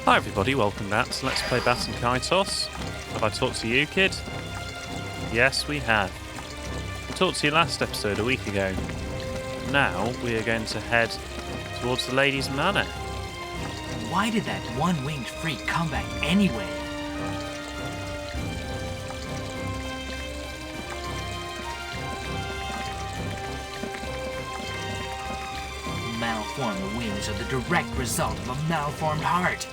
Hi everybody, welcome back to Let's Play Baten Kaitos. Have I talked to you, kid? Yes, we have. I talked to you last episode a week ago. Now we are going to head towards the Lady's Manor. Why did that one-winged freak come back anyway? Malformed wings are the direct result of a malformed heart.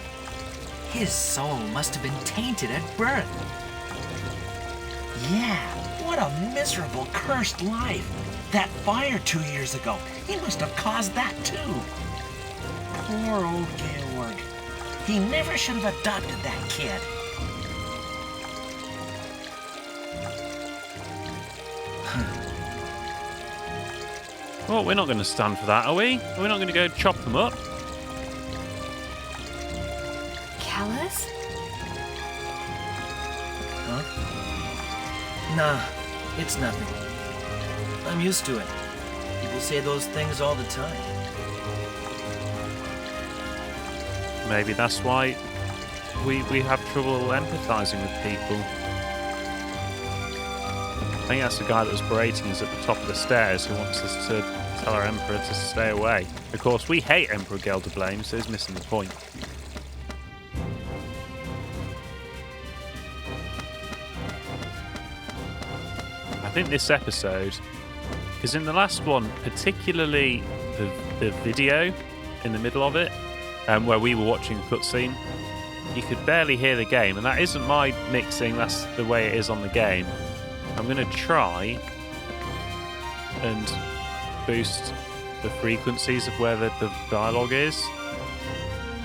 His soul must have been tainted at birth. Yeah, what a miserable, cursed life. That fire 2 years ago, he must have caused that too. Poor old Georg. He never should have adopted that kid. Well, we're not going to stand for that, are we? We're not going to go chop them up. Callus? Huh? Nah, it's nothing. I'm used to it. People say those things all the time. Maybe that's why we have trouble empathizing with people. I think that's the guy that was berating us at the top of the stairs who wants us to tell our Emperor to stay away. Of course, we hate Emperor Gelderblame, so he's missing the point. I think this episode, because in the last one, particularly the video in the middle of it, where we were watching a cutscene, you could barely hear the game, and that isn't my mixing, that's the way it is on the game. I'm going to try and boost the frequencies of where the dialogue is.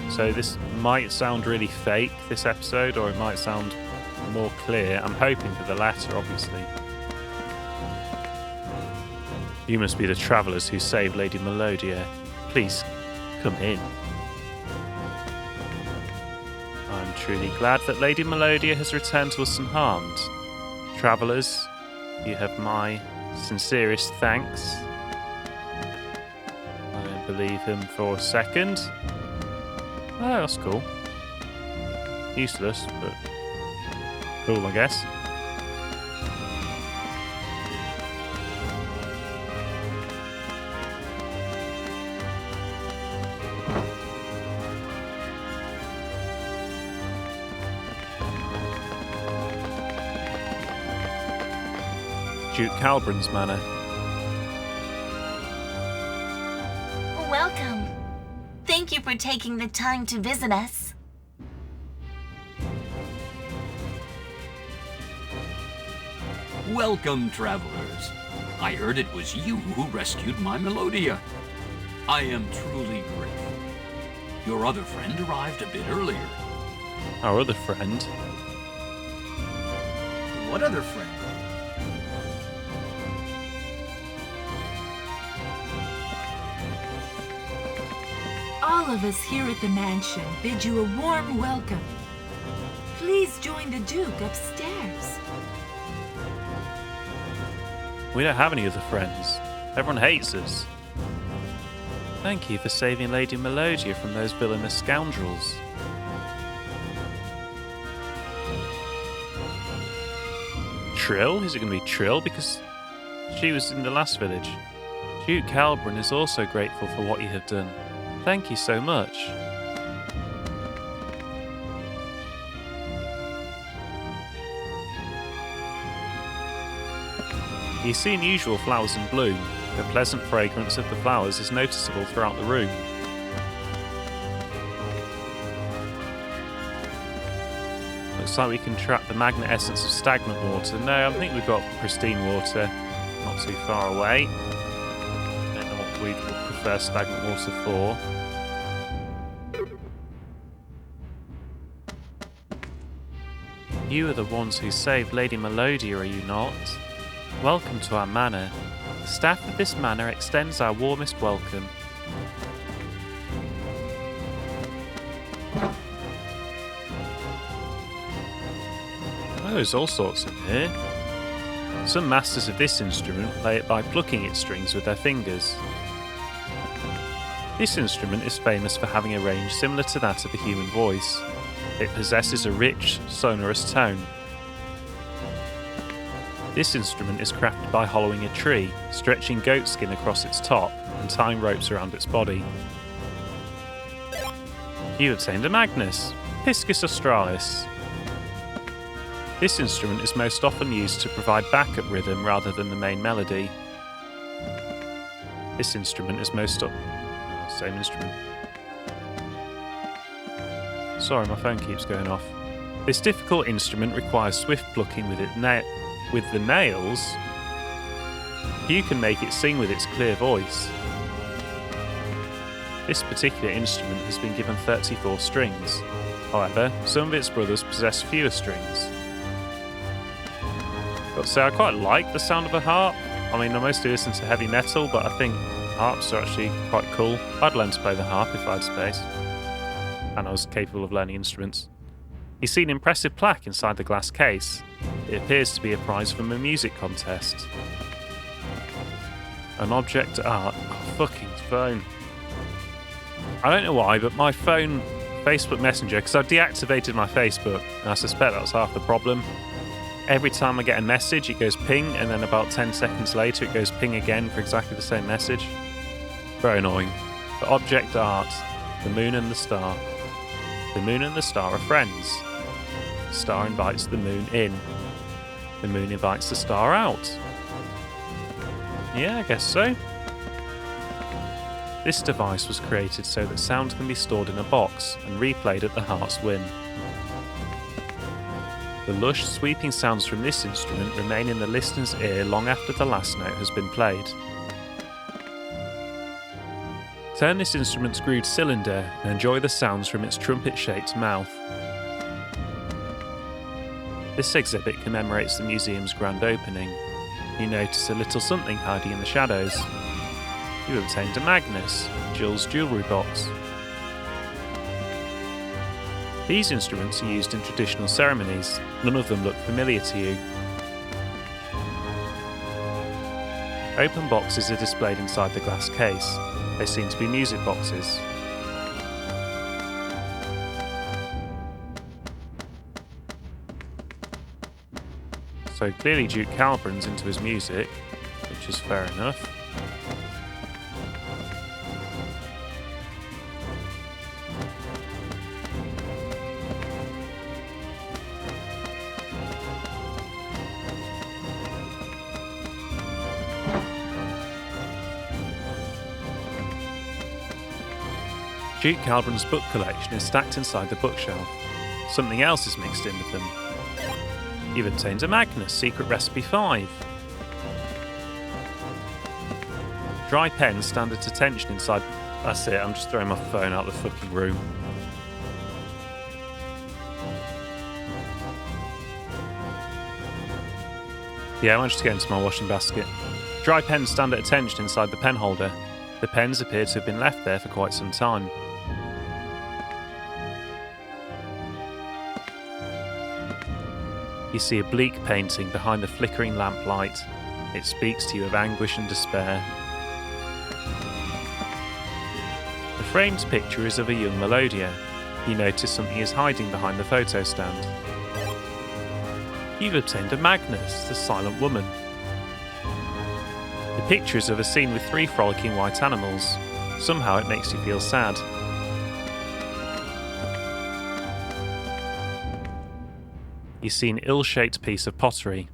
So this might sound really fake, this episode, or it might sound more clear. I'm hoping for the latter, obviously. You must be the travellers who saved Lady Melodia. Please, come in. I'm truly glad that Lady Melodia has returned to us unharmed. Travellers, you have my sincerest thanks. I don't believe him for a second. Oh, that's cool. Useless, but cool, I guess. Duke Calbrin's manor. Welcome. Thank you for taking the time to visit us. Welcome, travelers. I heard it was you who rescued my Melodia. I am truly grateful. Your other friend arrived a bit earlier. Our other friend? What other friend? All of us here at the mansion bid you a warm welcome. Please join the Duke upstairs. We don't have any other friends. Everyone hates us. Thank you for saving Lady Melodia from those villainous scoundrels. Trill? Is it going to be Trill? Because she was in the last village. Duke Calbrin is also grateful for what you have done. Thank you so much. You see unusual flowers in bloom. The pleasant fragrance of the flowers is noticeable throughout the room. Looks like we can trap the magnet essence of stagnant water. No, I think we've got pristine water not too far away. I don't know what we'd prefer stagnant water for. You are the ones who saved Lady Melodia, are you not? Welcome to our manor. The staff of this manor extends our warmest welcome. Oh, there's all sorts in here. Some masters of this instrument play it by plucking its strings with their fingers. This instrument is famous for having a range similar to that of a human voice. It possesses a rich, sonorous tone. This instrument is crafted by hollowing a tree, stretching goat skin across its top, and tying ropes around its body. You obtained a magnus, Piscus australis. This instrument is most often used to provide backup rhythm rather than the main melody. This instrument is same instrument. Sorry, my phone keeps going off. This difficult instrument requires swift plucking with the nails. You can make it sing with its clear voice. This particular instrument has been given 34 strings. However, some of its brothers possess fewer strings. Got to say, I quite like the sound of a harp. I mean, I mostly listen to heavy metal, but I think harps are actually quite cool. I'd learn to play the harp if I had space. And I was capable of learning instruments. You see an impressive plaque inside the glass case. It appears to be a prize from a music contest. An object art. Oh, fucking phone. I don't know why, but my phone, Facebook Messenger, because I've deactivated my Facebook, and I suspect that's half the problem. Every time I get a message, it goes ping, and then about 10 seconds later, it goes ping again for exactly the same message. Very annoying. But object art. The moon and the star. The moon and the star are friends. The star invites the moon in. The moon invites the star out. Yeah, I guess so. This device was created so that sound can be stored in a box and replayed at the heart's whim. The lush, sweeping sounds from this instrument remain in the listener's ear long after the last note has been played. Turn this instrument's grooved cylinder and enjoy the sounds from its trumpet-shaped mouth. This exhibit commemorates the museum's grand opening. You notice a little something hiding in the shadows. You obtained a magnus, Jill's jewellery box. These instruments are used in traditional ceremonies. None of them look familiar to you. Open boxes are displayed inside the glass case. They seem to be music boxes. So clearly Duke Calbrin's into his music, which is fair enough. Duke Calbrin's book collection is stacked inside the bookshelf. Something else is mixed in with them. You've obtained a magnus, Secret Recipe 5. Dry pens stand at attention inside... That's it, I'm just throwing my phone out the fucking room. Yeah, I managed to get into my washing basket. Dry pens stand at attention inside the pen holder. The pens appear to have been left there for quite some time. You see a bleak painting behind the flickering lamplight. It speaks to you of anguish and despair. The framed picture is of a young Melodia. You notice something is hiding behind the photo stand. You've obtained a magnus, the silent woman. The picture is of a scene with 3 frolicking white animals. Somehow it makes you feel sad. You see an ill-shaped piece of pottery.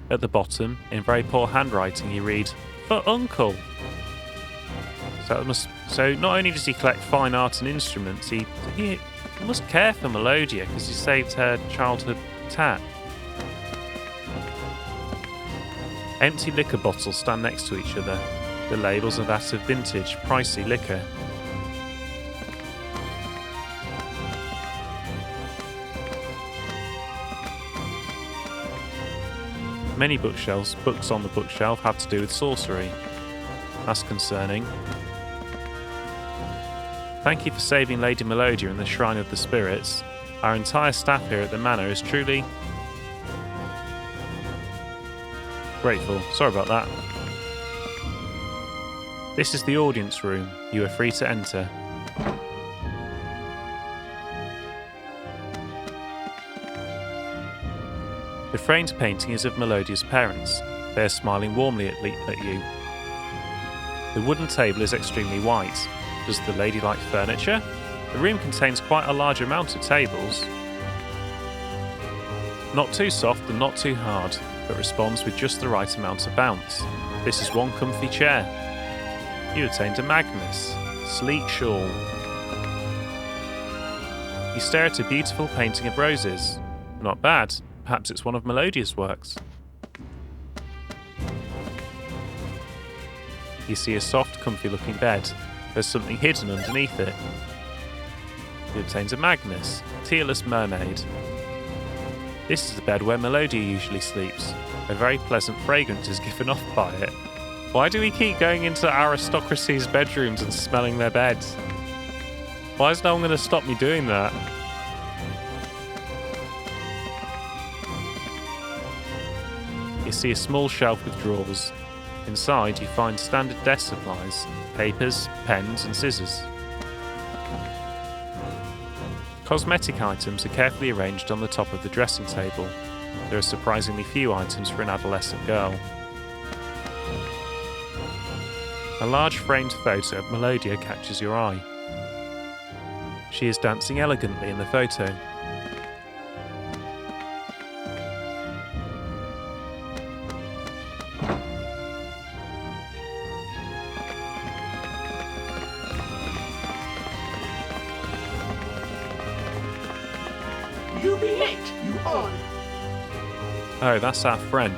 At the bottom, in very poor handwriting, you read, "For Uncle." So not only does he collect fine art and instruments, he must care for Melodia because he saved her childhood tat. Empty liquor bottles stand next to each other. The labels are that of vintage, pricey liquor. Many books on the bookshelf have to do with sorcery. That's concerning. Thank you for saving Lady Melodia in the Shrine of the Spirits. Our entire staff here at the Manor is truly grateful. Sorry about that. This is the audience room. You are free to enter. The framed painting is of Melodia's parents. They are smiling warmly at you. The wooden table is extremely white. Does the lady like furniture? The room contains quite a large amount of tables. Not too soft and not too hard, but responds with just the right amount of bounce. This is one comfy chair. You attained a magnus. Sleek shawl. You stare at a beautiful painting of roses. Not bad. Perhaps it's one of Melodia's works. You see a soft, comfy-looking bed. There's something hidden underneath it. You obtained a magnus. Tearless mermaid. This is the bed where Melodia usually sleeps. A very pleasant fragrance is given off by it. Why do we keep going into aristocracy's bedrooms and smelling their beds? Why is no one going to stop me doing that? You see a small shelf with drawers. Inside you find standard desk supplies, papers, pens and scissors. Cosmetic items are carefully arranged on the top of the dressing table. There are surprisingly few items for an adolescent girl. A large framed photo of Melodia catches your eye. She is dancing elegantly in the photo. You be late, you all. Oh, that's our friend,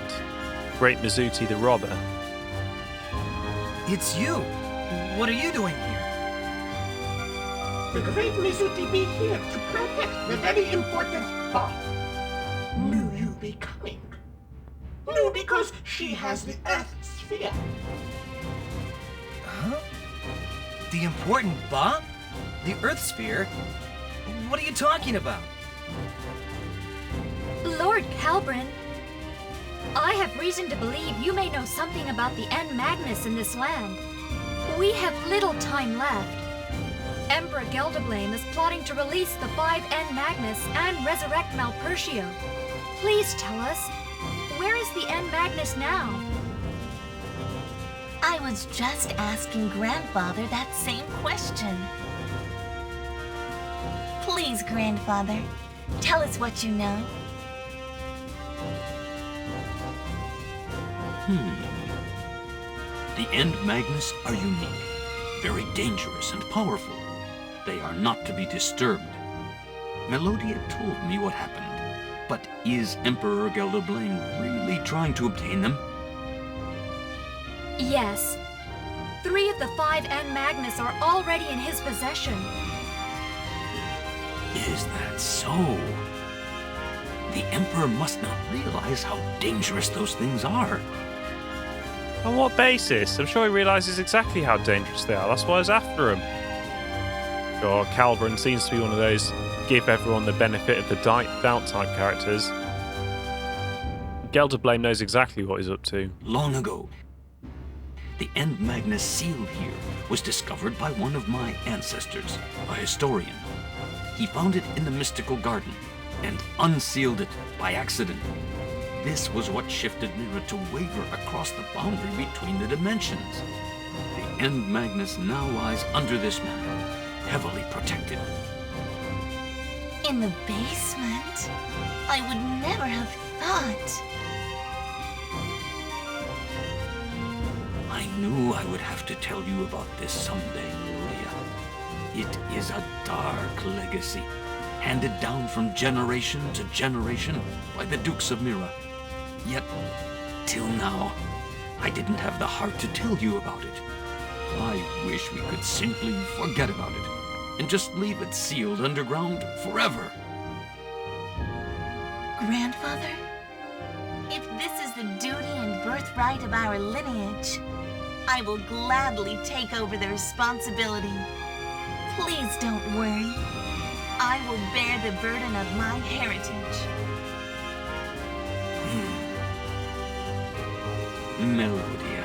Great Mizuti the Robber. It's you. What are you doing here? The great Mizuti be here to protect the very important Bob. Knew you be coming. Knew because she has the Earth sphere. Huh? The important Ba? The Earth sphere? What are you talking about? Lord Calbrin, I have reason to believe you may know something about the N Magnus in this land. We have little time left. Emperor Gelderblame is plotting to release the 5 N Magnus and resurrect Malpertio. Please tell us, where is the N Magnus now? I was just asking Grandfather that same question. Please, Grandfather, tell us what you know. The End Magnus are unique, very dangerous and powerful. They are not to be disturbed. Melodia told me what happened, but is Emperor Gelderblame really trying to obtain them? Yes. 3 of the 5 N Magnus are already in his possession. Is that so? The Emperor must not realize how dangerous those things are. On what basis? I'm sure he realises exactly how dangerous they are. That's why I was after him. Sure, Calbrin seems to be one of those give everyone the benefit of the doubt type characters. Gelderblame knows exactly what he's up to. Long ago, the End Magnus seal here was discovered by one of my ancestors, a historian. He found it in the mystical garden and unsealed it by accident. This was what shifted Mira to waver across the boundary between the dimensions. The End Magnus now lies under this manor, heavily protected. In the basement? I would never have thought. I knew I would have to tell you about this someday, Melodia. It is a dark legacy, handed down from generation to generation by the Dukes of Mira. Yet, till now, I didn't have the heart to tell you about it. I wish we could simply forget about it and just leave it sealed underground forever. Grandfather, if this is the duty and birthright of our lineage, I will gladly take over the responsibility. Please don't worry. I will bear the burden of my heritage. Melodia,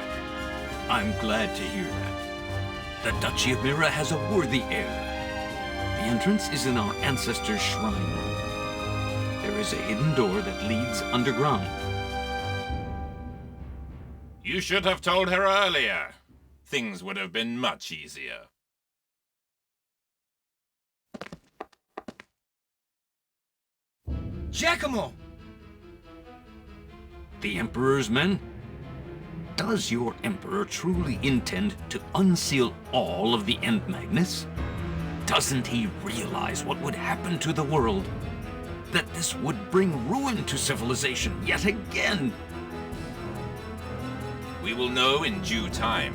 I'm glad to hear that. The Duchy of Mira has a worthy heir. The entrance is in our ancestors' shrine. There is a hidden door that leads underground. You should have told her earlier. Things would have been much easier. Giacomo! The Emperor's men? Does your Emperor truly intend to unseal all of the End Magnus? Doesn't he realize what would happen to the world? That this would bring ruin to civilization yet again? We will know in due time.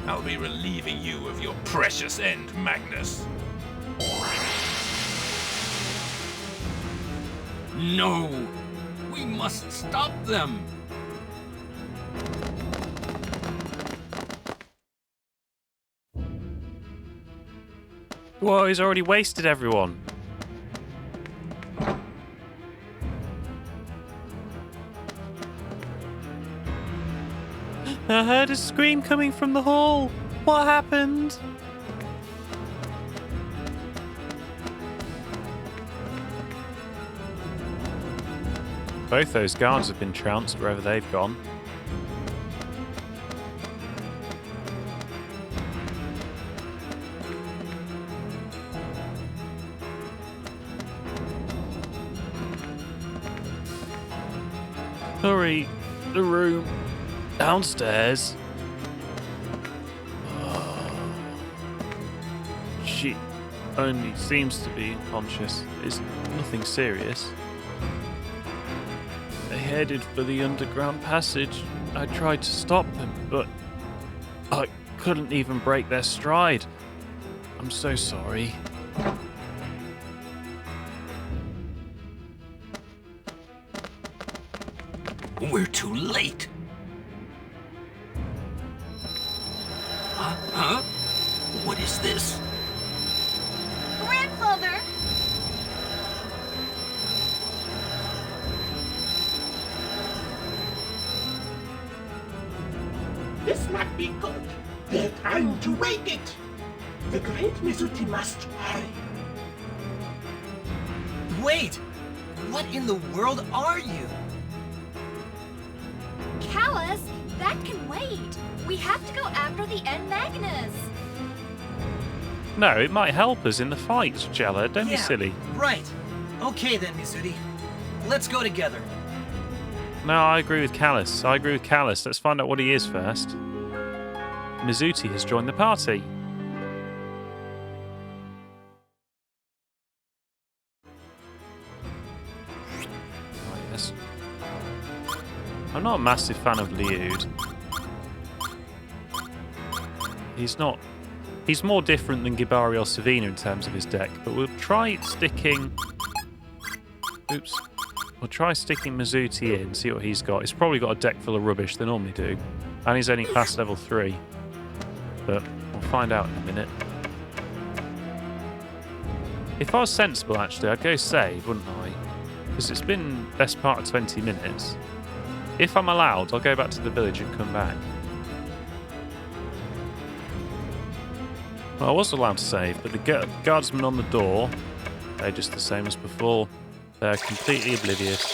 I'll be relieving you of your precious End Magnus. No! We must stop them! Whoa, he's already wasted everyone. I heard a scream coming from the hall. What happened? Both those guards have been trounced wherever they've gone. Hurry, the room downstairs. She only seems to be unconscious. It's nothing serious. They headed for the underground passage. I tried to stop them, but I couldn't even break their stride. I'm so sorry. We're too late. Huh? What is this? Grandfather! This might be good. They're trying to wake it. The great Mizuti must hurry. Wait! What in the world are you? Callus, that can wait. We have to go after the End Magnus. No, it might help us in the fight, Jella. Don't be silly. Right. Okay then, Mizuti. Let's go together. No, I agree with Callus. Let's find out what he is first. Mizuti has joined the party. Right, yes. I'm not a massive fan of Liud. He's more different than Gibari or Savina in terms of his deck, but we'll try sticking... Oops. We'll try sticking Mizuti in, see what he's got. He's probably got a deck full of rubbish, they normally do. And he's only class level 3. But we'll find out in a minute. If I was sensible, actually, I'd go save, wouldn't I? Because it's been best part of 20 minutes. If I'm allowed, I'll go back to the village and come back. Well, I was allowed to save, but the guardsmen on the door, they're just the same as before. They're completely oblivious.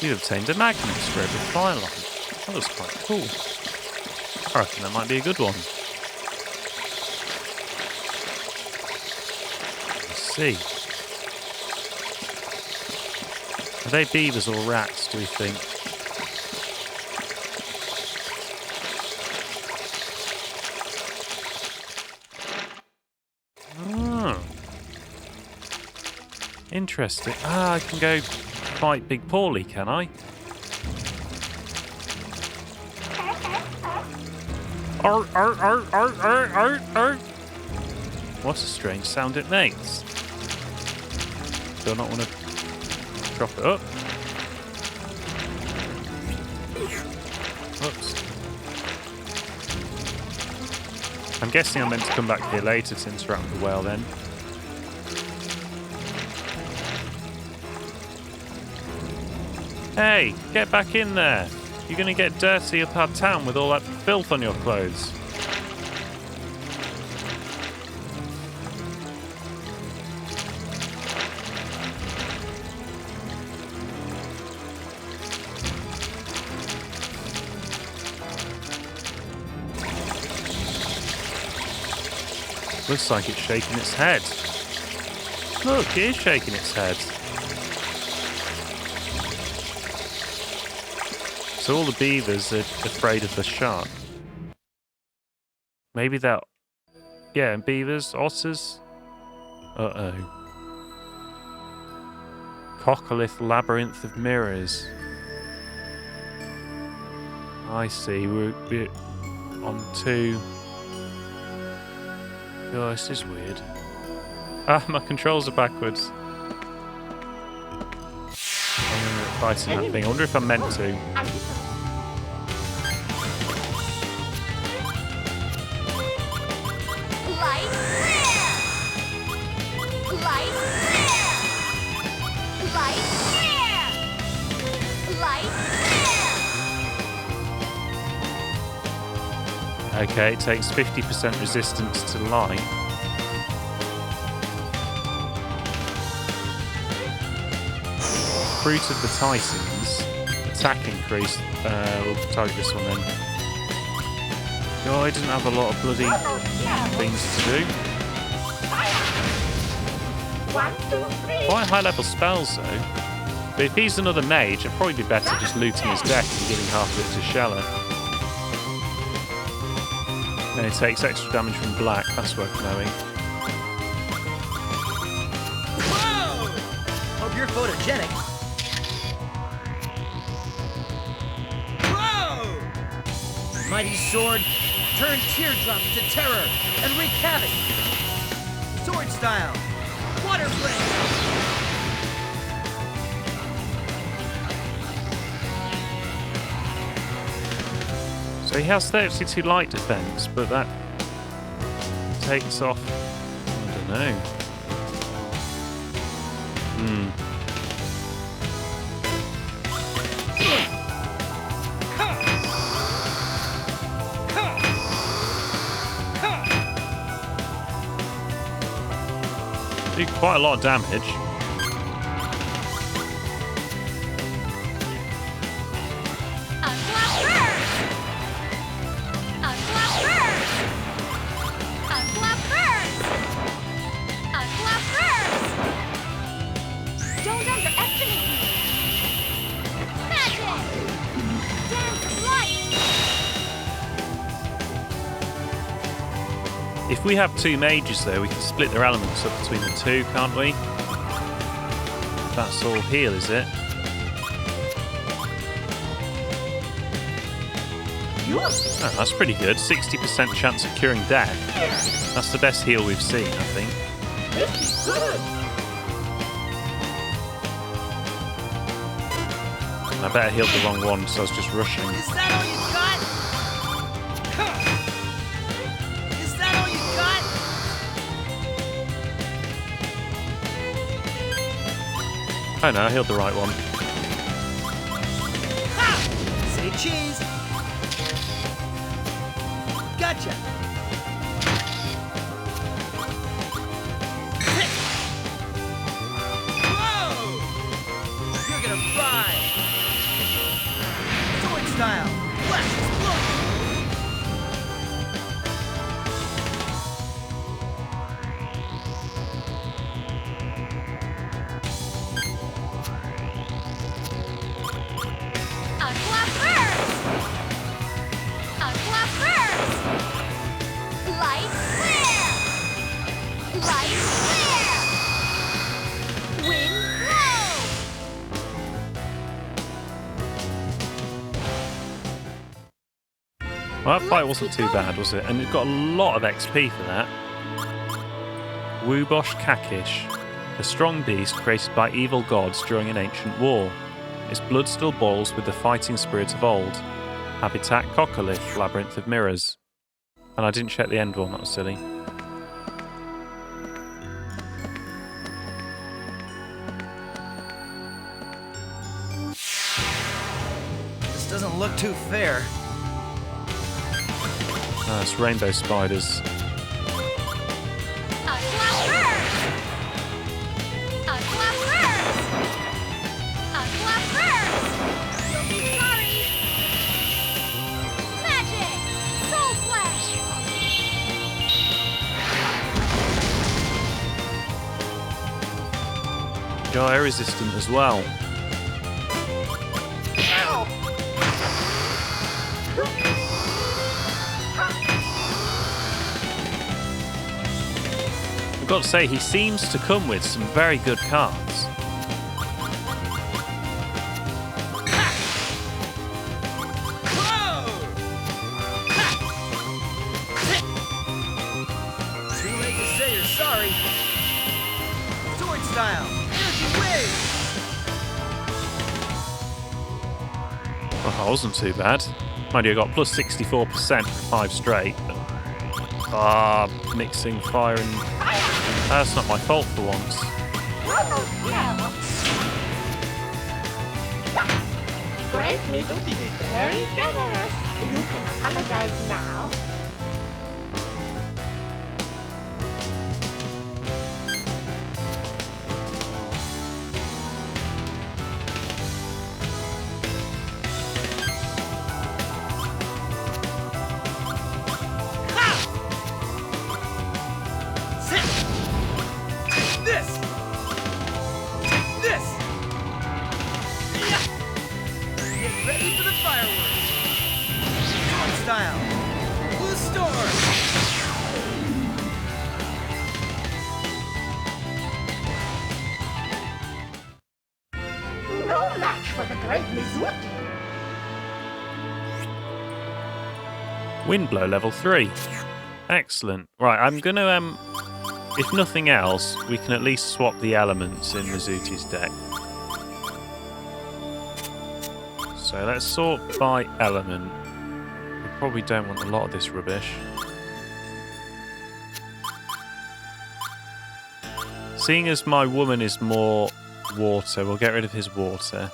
You obtained a magnus for every firelight. That was quite cool. I reckon that might be a good one. Let's see. Are they beavers or rats, do we think? Interesting. I can go fight Big Paulie, can I? Arr, arr, arr, arr, arr, arr, arr. What a strange sound it makes. Do I not want to drop it up? Oops. I'm guessing I'm meant to come back here later to interact with the whale then. Hey, get back in there. You're going to get dirty up our town with all that filth on your clothes. Looks like it's shaking its head. Look, it is shaking its head. So all the beavers are afraid of the shark. Maybe that... Yeah, and beavers, otters. Uh-oh. Coccolith Labyrinth of Mirrors. I see, we're on 2... Oh, this is weird. Ah, my controls are backwards. I'm going to fight in that thing. I wonder if I'm meant to. Okay, it takes 50% resistance to light. Fruit of the Titans. Attack increase. We'll target this one then. Oh, he doesn't have a lot of bloody things to do. Quite high level spells though. But if he's another mage, it'd probably be better just looting his deck and giving half of it to Shella. And it takes extra damage from black, that's worth knowing. Whoa! Hope you're photogenic. Whoa! Mighty sword, turn teardrops to terror and wreak havoc. Sword style, water flame. So he has 32 light defense, but that takes off, I don't know. Do quite a lot of damage. If we have 2 mages though, we can split their elements up between the 2, can't we? That's all heal, is it? Oh, that's pretty good. 60% chance of curing death. That's the best heal we've seen, I think. I better healed the wrong one, so I was just rushing. Is that all you got? Is that all you got? Oh no, I healed the right one. Ha! Say cheese. Gotcha. Whoa! You're gonna fry. Sword style. Flash explosion. Well, that fight wasn't too bad, was it? And it got a lot of XP for that. Woobosh Kakish, a strong beast created by evil gods during an ancient war. Its blood still boils with the fighting spirit of old. Habitat Coccolith, Labyrinth of Mirrors. And I didn't check the end one, that was silly. too fair. It's rainbow spiders. A clap first! A clap first! A clap first! You'll be sorry! Magic! Soul Flash! You're air resistant as well. I've got to say, he seems to come with some very good cards. Too late to say you're sorry. Sword style. Energy wave. Oh, that wasn't too bad. Mind you, I got plus 64% for 5 straight. But, mixing fire and... That's not my fault for once. Great Needle is very generous. You can apologize now. Windblow level 3. Excellent. Right, I'm going to, if nothing else, we can at least swap the elements in Rizuti's deck. So let's sort by element. We probably don't want a lot of this rubbish. Seeing as my woman is more water, we'll get rid of his water.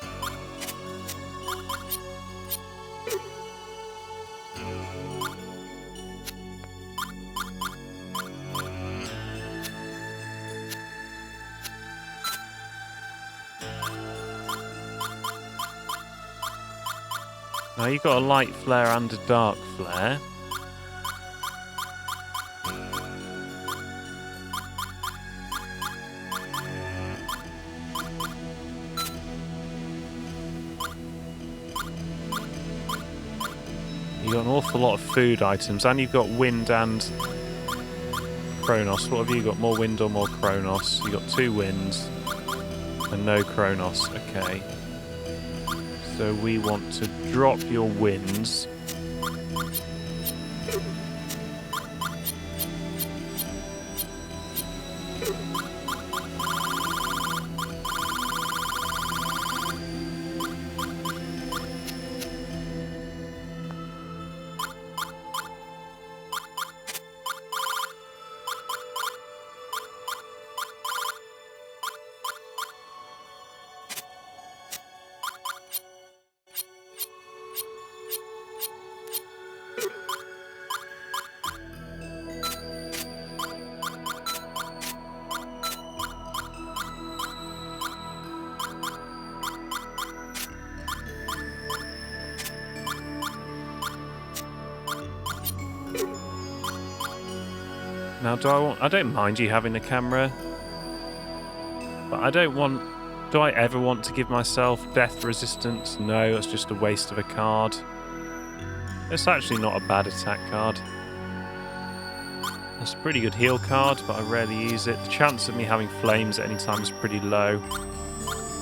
Now you've got a light flare and a dark flare. You've got an awful lot of food items, and you've got wind and Kronos. What have you got? More wind or more Kronos? You've got 2 winds and no Kronos. Okay. So we want to drop your winds. Now, I don't mind you having a camera, but I don't want... Do I ever want to give myself death resistance? No, that's just a waste of a card. It's actually not a bad attack card. It's a pretty good heal card, but I rarely use it. The chance of me having flames at any time is pretty low.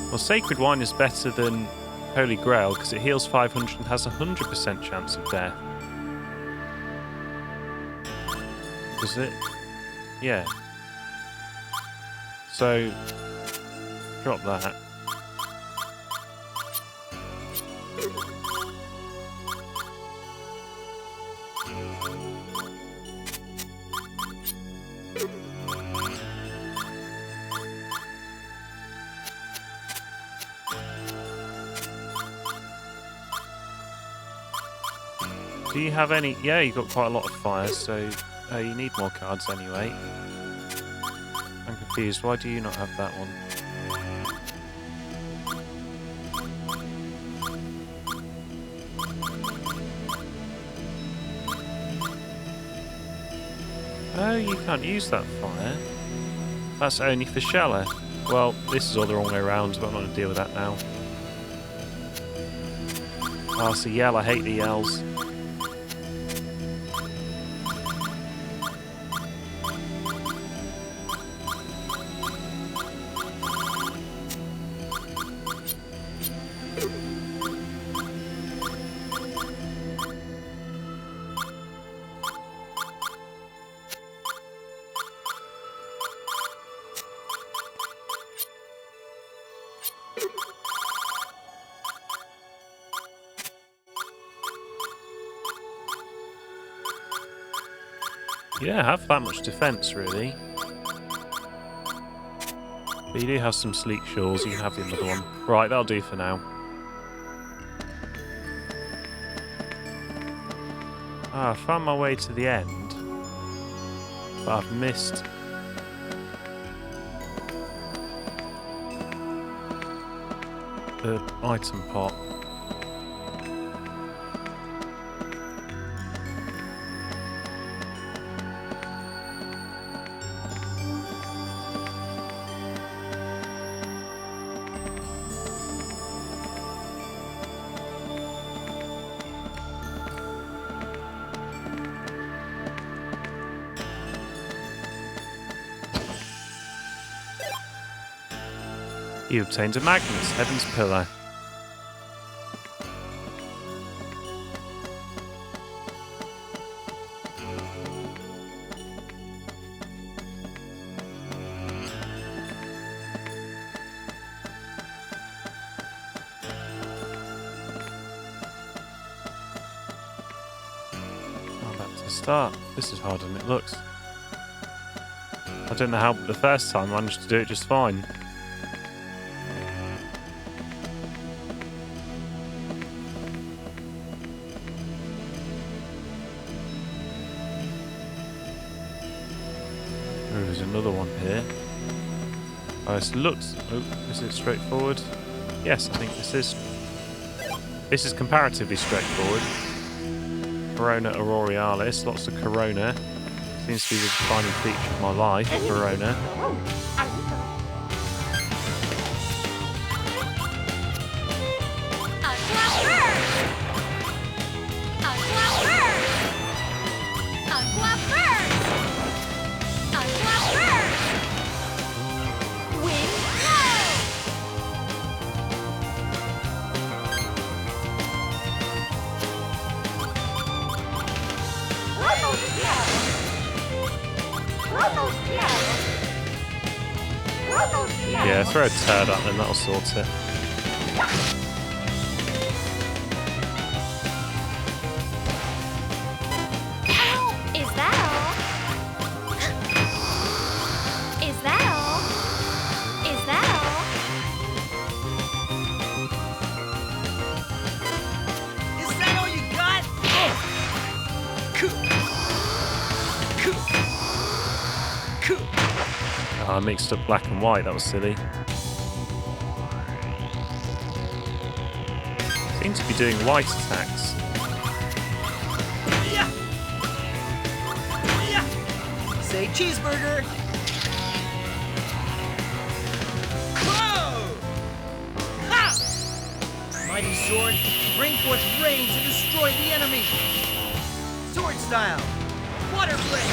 Well, Sacred Wine is better than Holy Grail because it heals 500 and has a 100% chance of death. Does it? Yeah. So, drop that. Do you have any? Yeah, you got quite a lot of fire, so you need more cards anyway. I'm confused. Why do you not have that one? Oh, you can't use that fire. That's only for Sheller. Well, this is all the wrong way around, but I'm not going to deal with that now. Oh, so yell. I hate the yells. Yeah, have that much defense, really. But you do have some sleek shores, you can have the other one. Right, that'll do for now. Ah, I found my way to the end. But I've missed... the item pot. You obtained a magnus, Heaven's Pillar. Oh, back to the start. This is harder than it looks. I don't know how the first time I managed to do it just fine. There's another one here. Oh, this looks... Oh, is it straightforward? Yes, I think this is. This is comparatively straightforward. Corona Auroralis, lots of Corona. Seems to be the defining feature of my life, Corona. Yeah, throw a turd at them, that'll sort it. Is that all? Is that all? Is that all? Is that all you got? Oh, I mixed up black and white, that was silly. Seem to be doing white attacks. Yeah. Yeah. Say cheeseburger. Whoa! Ha! Mighty sword, bring forth rain to destroy the enemy. Sword style. Water blade.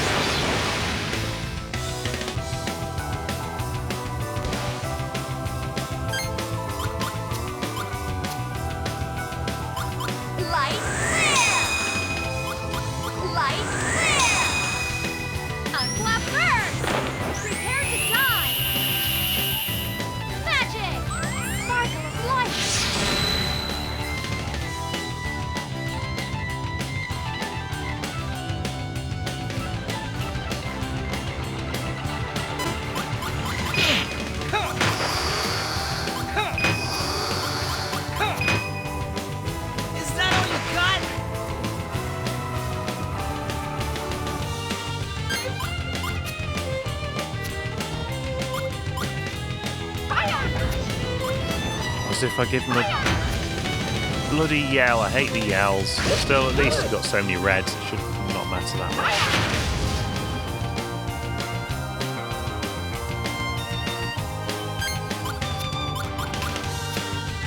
as if I give him a bloody yell. I hate the yells. Still, at least he got so many reds. It should not matter that much.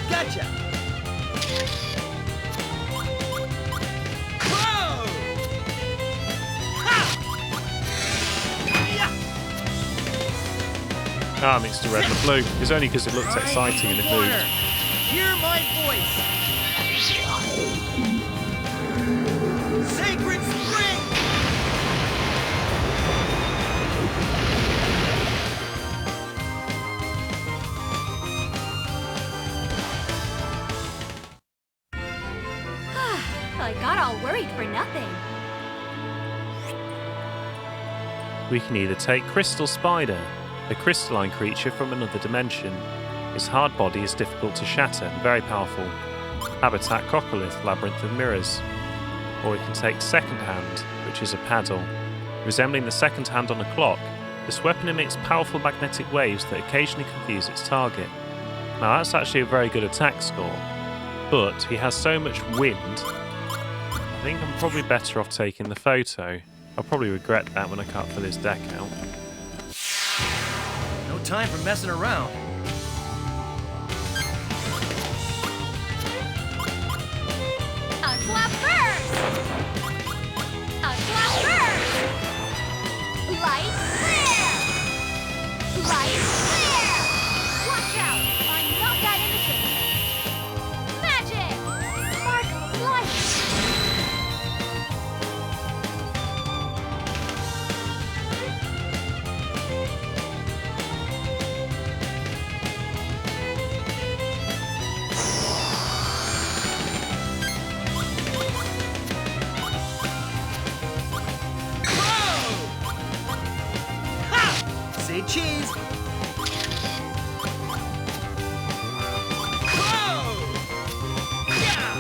Gotcha! Whoa! Ha! Yeah! Ah, I mixed the red and the blue. It's only because it looked exciting and it moved. Hear my voice! Sacred Spring! I got all worried for nothing. We can either take Crystal Spider, a crystalline creature from another dimension. Its hard body is difficult to shatter and very powerful. Habitat Coccolith, Labyrinth of Mirrors. Or we can take Second Hand, which is a paddle. Resembling the second hand on a clock, this weapon emits powerful magnetic waves that occasionally confuse its target. Now that's actually a very good attack score, but he has so much wind, I think I'm probably better off taking the photo. I'll probably regret that when I can't fill his deck out. No time for messing around. Unclap first! Unclap first! Light clear! Light clear! Watch out! I'm not that innocent! Magic! Sparkle of light! Say cheese! Whoa! Yeah!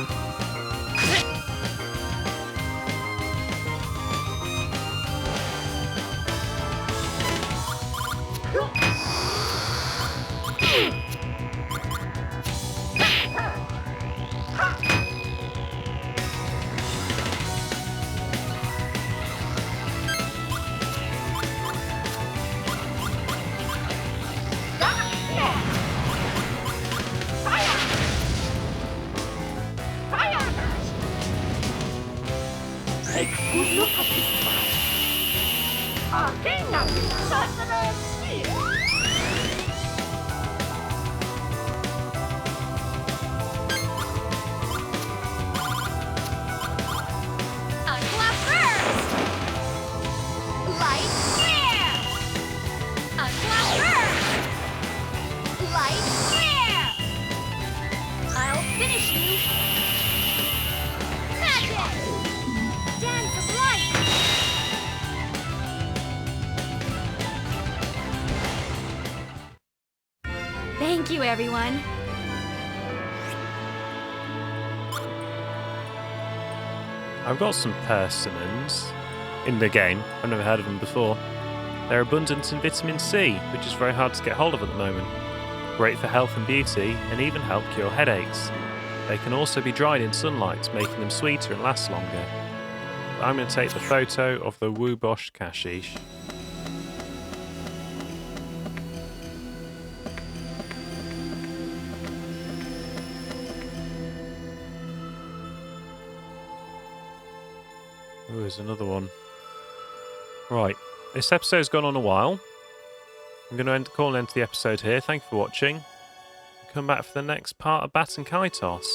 Take a good look at this man. Arcana Sorcerer's Sphere. Unclap first! Light clear! Unclap first! Light clear! I'll finish you! Magic! Dance of light! Thank you, everyone. I've got some persimmons in the game. I've never heard of them before. They're abundant in vitamin C, which is very hard to get hold of at the moment. Great for health and beauty, and even help cure headaches. They can also be dried in sunlight, making them sweeter and last longer. But I'm going to take the photo of the Woobosh Kashish. Oh, there's another one. Right, this episode's gone on a while. I'm going to call an end to the episode here. Thank you for watching. Come back for the next part of Baten Kaitos.